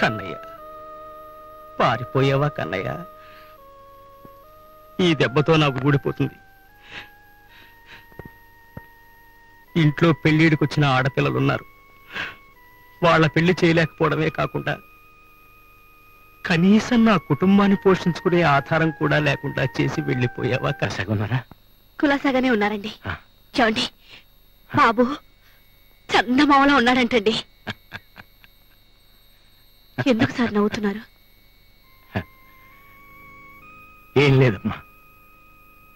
కన్నయ్య, పారిపోయావా కన్నయ్య? ఈ దెబ్బతో నాకు ఊడిపోతుంది. ఇంట్లో పెళ్లిడికొచ్చిన ఆడపిల్లలున్నారు. వాళ్ళ పెళ్లి చేయలేకపోవడమే కాకుండా కనీసం నా కుటుంబాన్ని పోషించుకునే ఆధారం కూడా లేకుండా చేసి వెళ్ళిపోయావా? కసగున్నారా? కులాసాగానే ఉన్నారండి. చూడండి, బాబు చందమామలా ఉన్నాడంటండి. ఎందుకు సార్ నవ్వుతున్నారు? ఏం లేదమ్మా,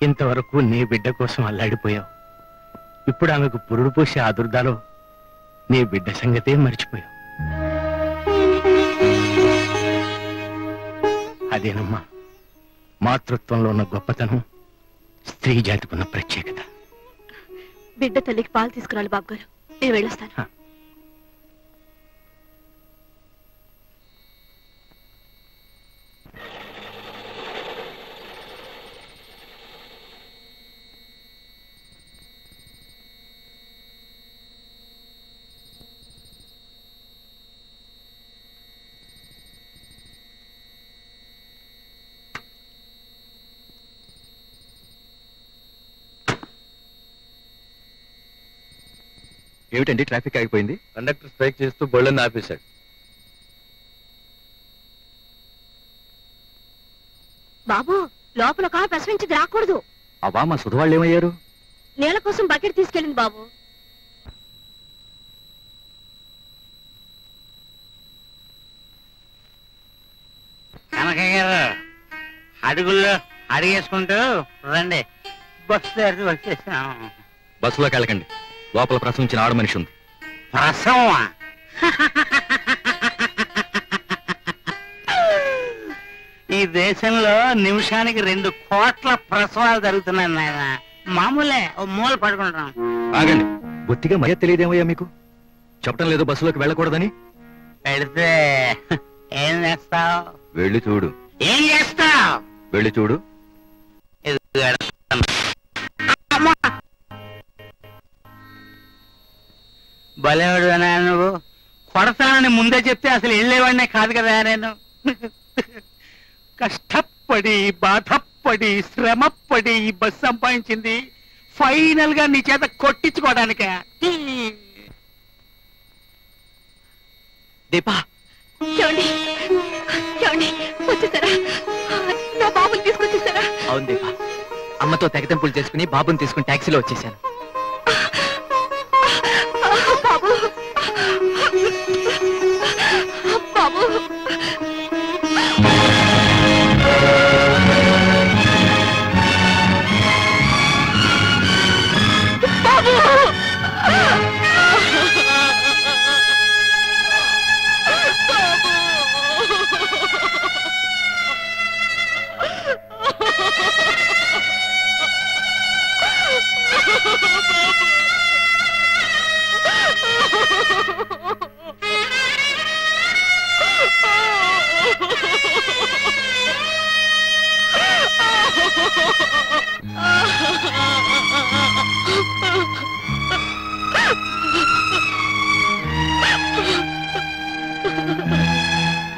ఇంతవరకు నీ బిడ్డ కోసం అల్లాడిపోయావు. ఇప్పుడు ఆమెకు పురుడు పోసే ఆదుర్దాలో నీ బిడ్డ సంగతే మర్చిపోయావు. అదేనమ్మా మాతృత్వంలో ఉన్న గొప్పతనం, స్త్రీ జాతికి ఉన్న ప్రత్యేకత. బిడ్డ తల్లికి పాలు తీసుకురాలి బాబు గారు, నేను వెళ్ళొస్తాను. ఏమిటండి ట్రాఫిక్ ఆగిపోయింది? కండక్టర్ స్ట్రైక్ చేస్తూ బళ్ళని ఆపేశాడు. బాబు, లోపల ఒక ప్రసవించింది రాకూడదు. అవా మా సుధవాళ్ళు ఏమయ్యారు? నీళ్ళ కోసం బకెట్ తీసుకెళ్ళింది బాబు. కనకయ్య గారు అడుగుల్లో అడిగేసుకుంటూ రండి, బస్సు దగ్గరికి వచ్చేసాం. బస్సులోకి వెళ్ళకండి, లోపల ప్రసవించిన ఆడ మనిషి ఉంది. ప్రసవమా? ఈ దేశంలో నిమిషానికి 2 కోట్ల ప్రసవాలు జరుగుతున్నాయి నాయన. మామూలే, ఓ మూల పడుకుంటాం. ఆగండి, బొత్తిగా మర్యాద తెలియదేమయ్యా మీకు? చెప్పడం లేదు బస్సులోకి వెళ్ళకూడదని? వెళితే ఏం చేస్తావు? వెళ్ళి చూడు. ఏం చేస్తావు? వెళ్ళి చూడు. భలేవాడునా నువ్వు? కొడతానని ముందే చెప్తే అసలు వెళ్ళేవాడినే కాదు కదా నేను. కష్టపడి బాధపడి శ్రమపడి ఈ బస్సు సంపాదించింది ఫైనల్ గా నీ చేత కొట్టించుకోవడానికే. దీపా, చూడండి చూడండి, వచ్చేసారా? నా బాబుని తీసుకొచ్చేసారా? అవును దీపా, అమ్మతో తెగతెంపులు చేసుకుని బాబుని తీసుకుని టాక్సీలో వచ్చేసాను. బాబు బాబు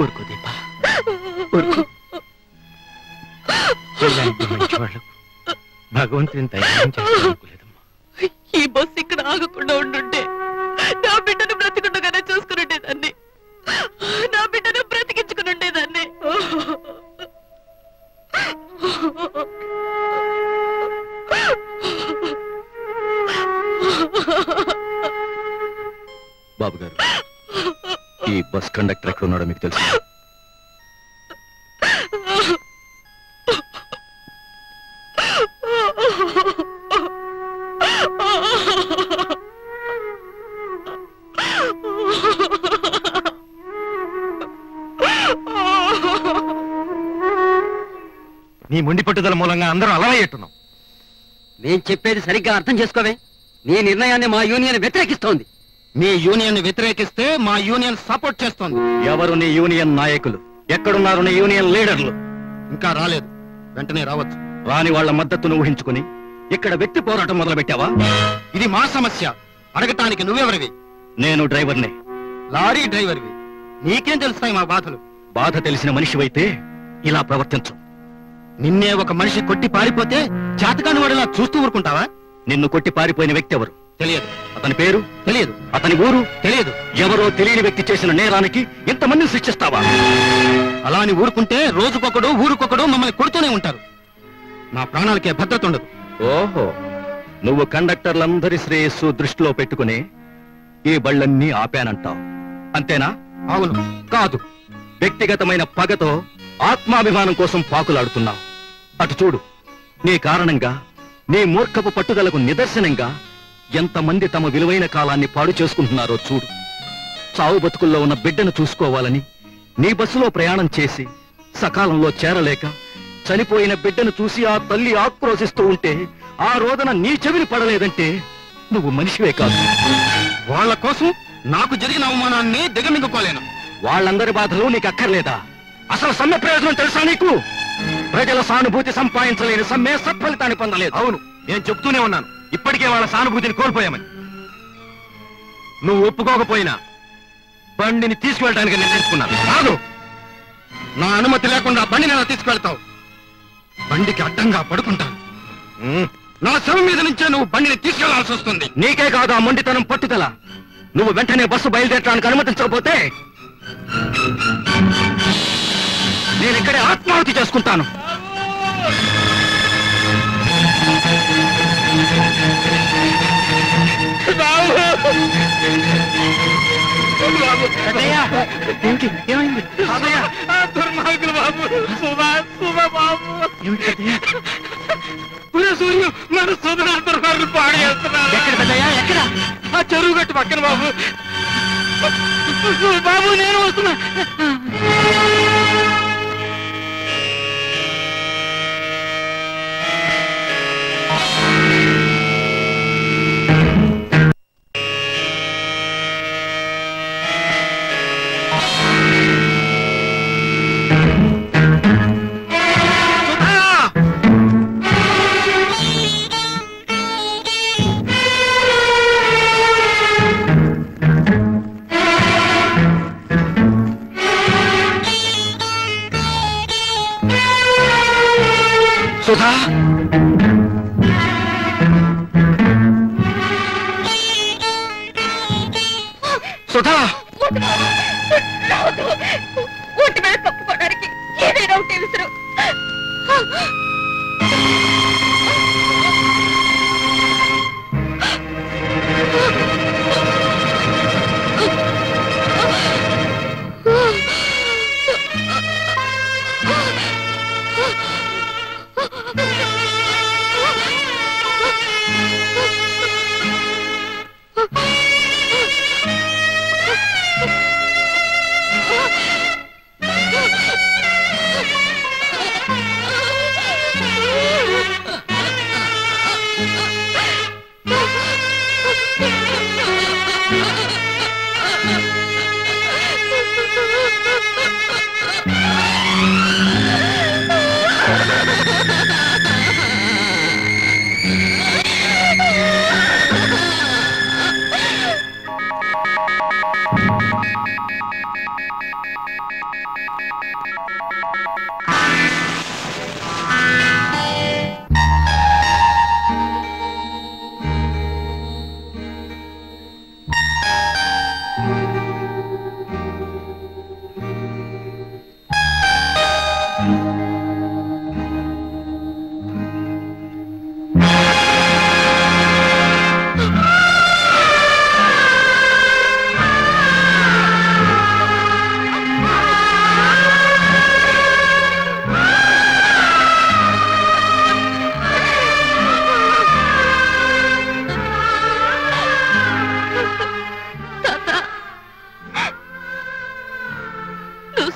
ఊరుకో దీపా, ఊరుకో. ఇలాంటి మంచి వాళ్ళు భగవంతుని దయ్యం చేసుకోలేదమ్మా. ఈ బస్సు ఇక్కడ ఆగకుండా ఉండుంటే నా బిడ్డను బ్రతికుండగానే చూసుకునుండేదాన్ని. నా బిడ్డను బ్రతికించుకునుండేదాన్ని. బాబు గారు, ఈ బస్ కండక్టర్ ఎక్కడ ఉన్నాడో మీకు తెలుసు? నీ మొండి పట్టుదల మూలంగా అందరూ అలవయ్యేట్టున్నాం. నేను చెప్పేది సరిగ్గా అర్థం చేసుకోవే. నీ నిర్ణయాన్ని మా యూనియన్ వ్యతిరేకిస్తోంది. మీ యూనియన్ వ్యతిరేకిస్తే మా యూనియన్ సపోర్ట్ చేస్తోంది. ఎవరు నీ యూనియన్ నాయకులు? ఎక్కడున్నారు నీ యూనియన్ లీడర్లు? ఇంకా రాలేదు, వెంటనే రావచ్చు. రాని వాళ్ల మద్దతును ఊహించుకుని ఇక్కడ వ్యక్తి పోరాటం మొదలు పెట్టావా? ఇది మా సమస్య, అడగటానికి నువ్వెవరివి? నేను డ్రైవర్ని. లారీ డ్రైవర్వి, నీకేం తెలుస్తాయి మా బాధలు? బాధ తెలిసిన మనిషివైతే ఇలా ప్రవర్తించు. నిన్నే ఒక మనిషి కొట్టి పారిపోతే చేతకాని వాడిలా చూస్తూ ఊరుకుంటావా? నిన్ను కొట్టి పారిపోయిన వ్యక్తి ఎవరు? తెలియదు. అతని పేరు తెలియదు. అతని ఊరు తెలియదు. ఎవరో తెలియని వ్యక్తి చేసిన నేరానికి ఇంతమందిని శిక్షిస్తావా? అలా అని ఊరుకుంటే రోజుకొకడు ఊరుకొకడు మమ్మల్ని కొడుతూనే ఉంటారు. మా ప్రాణాలకే భద్రత ఉండదు. ఓహో, నువ్వు కండక్టర్లందరి శ్రేయస్సు దృష్టిలో పెట్టుకుని ఈ బళ్ళన్నీ ఆపానంటావు, అంతేనా? అవును. కాదు, వ్యక్తిగతమైన పగతో ఆత్మాభిమానం కోసం పాకులాడుతున్నావు. అటు చూడు, నీ కారణంగా, నీ మూర్ఖపు పట్టుదలకు నిదర్శనంగా ఎంతమంది తమ విలువైన కాలాన్ని పాడు చేసుకుంటున్నారో చూడు. చావు బతుకుల్లో ఉన్న బిడ్డను చూసుకోవాలని నీ బస్సులో ప్రయాణం చేసి సకాలంలో చేరలేక చనిపోయిన బిడ్డను చూసి ఆ తల్లి ఆక్రోశిస్తూ ఉంటే ఆ రోదన నీ చెవిని పడలేదంటే నువ్వు మనిషివే కాదు. వాళ్ళ కోసం నాకు జరిగిన అవమానాన్ని దిగమింగుకోలేను. వాళ్ళందరి బాధలు నీకు అక్కర్లేదా? అసలు సమ్మె ప్రయోజనం తెలుసా నీకు? ప్రజల సానుభూతి సంపాదించలేని సమ్మె సత్ఫలితాన్ని పొందలేదు. అవును, నేను చెప్తూనే ఉన్నాను, ఇప్పటికే వాళ్ళ సానుభూతిని కోల్పోయామని. నువ్వు ఒప్పుకోకపోయినా బండిని తీసుకువెళ్ళడానికి నిర్ణయించుకున్నాను. కాదు, నా అనుమతి లేకుండా బండిని ఎలా తీసుకువెళ్తావు? బండికి అడ్డంగా పడుకుంటాను. నా శవం మీద నుంచే నువ్వు బండిని తీసుకెళ్లాల్సి వస్తుంది. నీకే కాదు ఆ మొండితనం, పట్టుదల. నువ్వు వెంటనే బస్సు బయలుదేరడానికి అనుమతించకపోతే నేను ఇక్కడే ఆత్మాహుతి చేసుకుంటాను. దుర్మార్గులు బాబు, సూర్యు మన సోదర దుర్మార్గులు పాడు చేస్తున్నారు. ఎక్కడ? ఆ చెరువు గట్టు పక్కన బాబు. బాబు నేను వస్తున్నా. సుధా, సుధా, ఒంటి మీద కప్పుకోవడానికి ఏదైనా ఒకటి విసురు.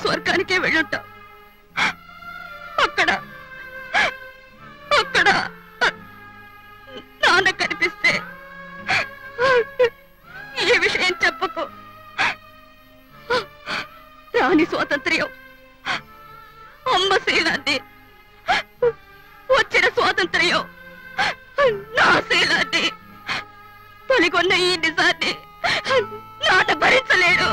స్వర్గానికే వెళ్ళుంటావు. అక్కడ అక్కడ నాన్న కనిపిస్తే ఏ విషయం చెప్పకు. రాని స్వాతంత్ర్యం అమ్మ శీలాన్ని, వచ్చిన స్వాతంత్ర్యం నా శీలాన్ని, తొలిగొన్న ఈ నిజాన్ని నాట భరించలేడు.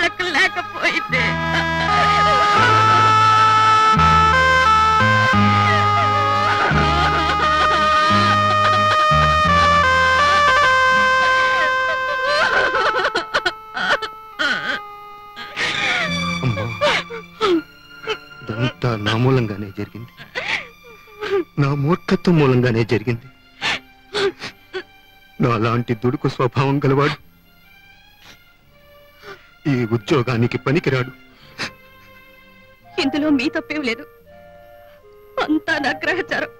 బ్రతకలేకపోయింది. ఇదంతా నా మూలంగానే జరిగింది, నా మూర్ఖత్వం మూలంగానే జరిగింది. నాలాంటి దుడుకు స్వభావం గలవాడు ఈ ఉద్యోగానికి పనికిరాడు. ఇందులో మీ తప్పేం లేదు, అంతా నా గ్రహచారం.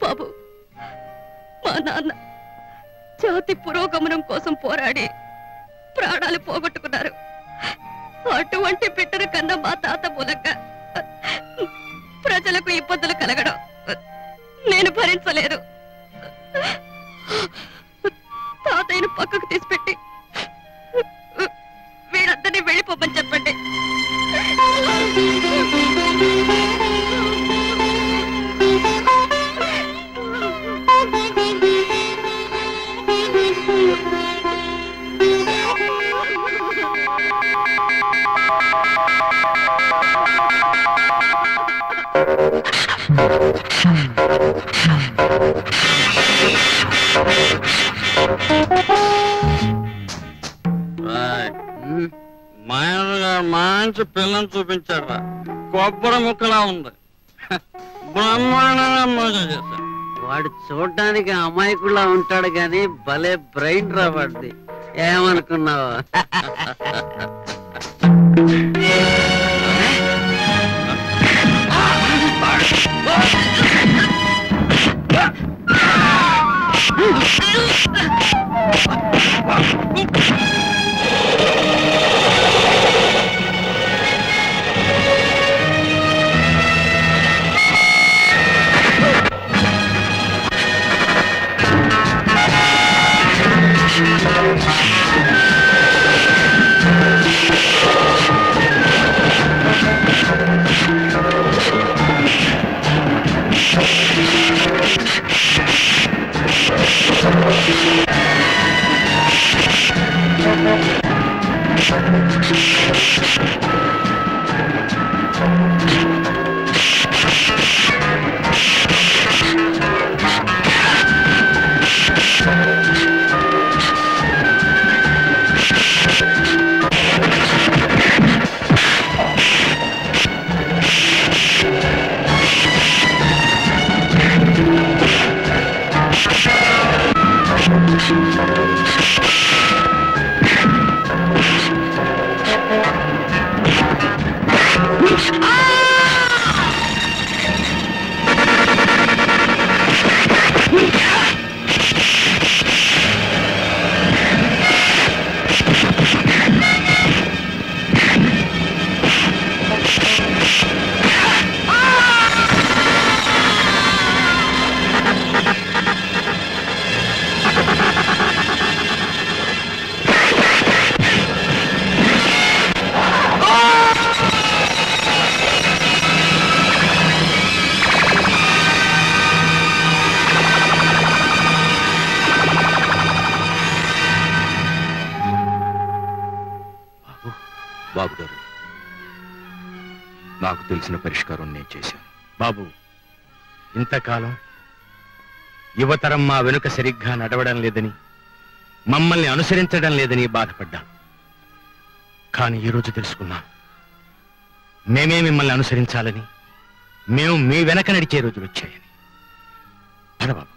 బాబు, మా నాన్న జాతి పురోగమనం కోసం పోరాడి ప్రాణాలు పోగొట్టుకున్నారు. అటువంటి బిడ్డల కన్నా మా తాత మూలంగా ప్రజలకు ఇబ్బందులు కలగడం నేను భరించలేదు. తాతయ్యను పక్కకు తీసిపెట్టి వీరందరినీ వెళ్ళిపోమని చెప్పండి. మంచి పిల్లని చూపించాడు, కొబ్బరి ముక్కలా ఉంది, బ్రహ్మాండంగా మోసం చేశాడు. వాడు చూడ్డానికి అమాయకులా ఉంటాడు గాని భలే బ్రెయిన్ రా వాడిది. ఏమనుకున్నావా? బాబు గారు, నాకు తెలిసిన పరిష్కారం నేను చేశాను. బాబు, ఇంతకాలం యువతరం మా వెనుక సరిగ్గా నడవడం లేదని, మమ్మల్ని అనుసరించడం లేదని బాధపడ్డాను. కానీ ఈరోజు తెలుసుకున్నాను, మేమే మిమ్మల్ని అనుసరించాలని, మేము మీ వెనక నడిచే రోజులు వచ్చాయని. పద బాబు.